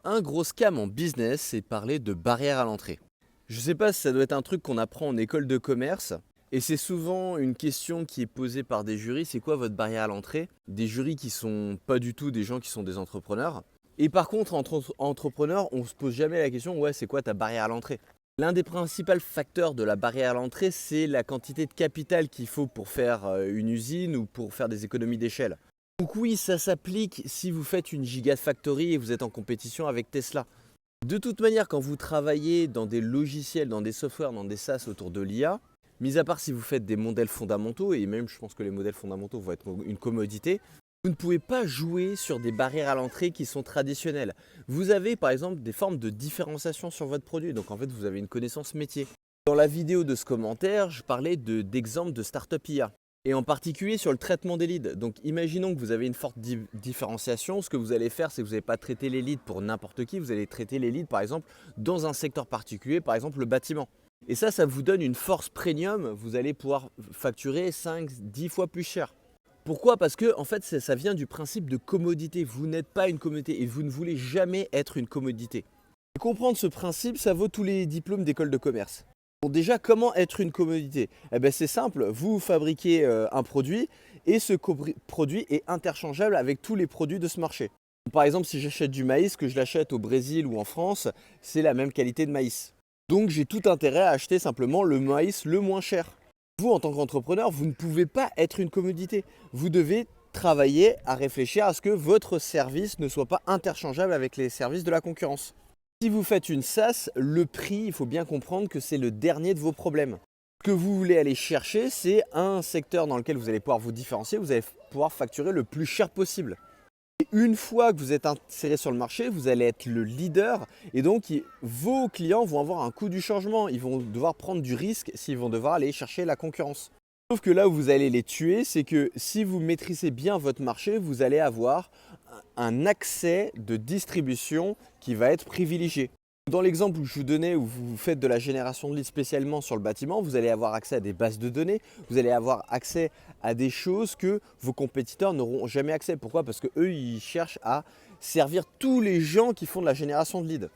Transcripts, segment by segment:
Un gros scam en business, c'est parler de barrière à l'entrée. Je sais pas si ça doit être un truc qu'on apprend en école de commerce, et c'est souvent une question qui est posée par des jurys, c'est quoi votre barrière à l'entrée? Des jurys qui sont pas du tout des gens qui sont des entrepreneurs. Et par contre, entre entrepreneurs, on se pose jamais la question, ouais, c'est quoi ta barrière à l'entrée? L'un des principaux facteurs de la barrière à l'entrée, c'est la quantité de capital qu'il faut pour faire une usine ou pour faire des économies d'échelle. Donc oui, ça s'applique si vous faites une gigafactory et vous êtes en compétition avec Tesla. De toute manière, quand vous travaillez dans des logiciels, dans des softwares, dans des SaaS autour de l'IA, mis à part si vous faites des modèles fondamentaux, et même je pense que les modèles fondamentaux vont être une commodité, vous ne pouvez pas jouer sur des barrières à l'entrée qui sont traditionnelles. Vous avez par exemple des formes de différenciation sur votre produit, donc en fait vous avez une connaissance métier. Dans la vidéo de ce commentaire, je parlais d'exemples de startup IA. Et en particulier sur le traitement des leads. Donc imaginons que vous avez une forte différenciation. Ce que vous allez faire, c'est que vous n'allez pas traiter les leads pour n'importe qui. Vous allez traiter les leads par exemple dans un secteur particulier, par exemple le bâtiment. Et ça vous donne une force premium. Vous allez pouvoir facturer 5, 10 fois plus cher. Pourquoi? Parce que en fait ça vient du principe de commodité. Vous n'êtes pas une commodité et vous ne voulez jamais être une commodité. Et comprendre ce principe, ça vaut tous les diplômes d'école de commerce. Bon, déjà, comment être une commodité? Eh ben, c'est simple, vous fabriquez un produit et ce produit est interchangeable avec tous les produits de ce marché. Par exemple, si j'achète du maïs, que je l'achète au Brésil ou en France, c'est la même qualité de maïs. Donc j'ai tout intérêt à acheter simplement le maïs le moins cher. Vous, en tant qu'entrepreneur, vous ne pouvez pas être une commodité. Vous devez travailler à réfléchir à ce que votre service ne soit pas interchangeable avec les services de la concurrence. Si vous faites une SaaS, le prix, il faut bien comprendre que c'est le dernier de vos problèmes. Ce que vous voulez aller chercher, c'est un secteur dans lequel vous allez pouvoir vous différencier, vous allez pouvoir facturer le plus cher possible. Et une fois que vous êtes inséré sur le marché, vous allez être le leader et donc vos clients vont avoir un coût du changement. Ils vont devoir prendre du risque s'ils vont devoir aller chercher la concurrence. Sauf que là où vous allez les tuer, c'est que si vous maîtrisez bien votre marché, vous allez avoir un accès de distribution qui va être privilégié. Dans l'exemple que je vous donnais où vous faites de la génération de leads spécialement sur le bâtiment, vous allez avoir accès à des bases de données, vous allez avoir accès à des choses que vos compétiteurs n'auront jamais accès. Pourquoi? Parce qu'eux, ils cherchent à servir tous les gens qui font de la génération de leads.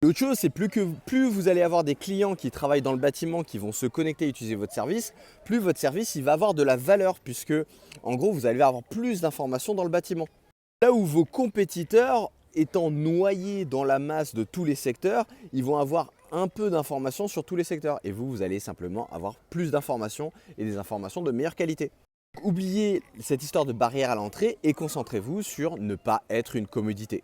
L'autre chose, c'est plus vous allez avoir des clients qui travaillent dans le bâtiment, qui vont se connecter et utiliser votre service, plus votre service il va avoir de la valeur, puisque en gros, vous allez avoir plus d'informations dans le bâtiment. Là où vos compétiteurs, étant noyés dans la masse de tous les secteurs, ils vont avoir un peu d'informations sur tous les secteurs. Et vous allez simplement avoir plus d'informations et des informations de meilleure qualité. Oubliez cette histoire de barrière à l'entrée et concentrez-vous sur ne pas être une commodité.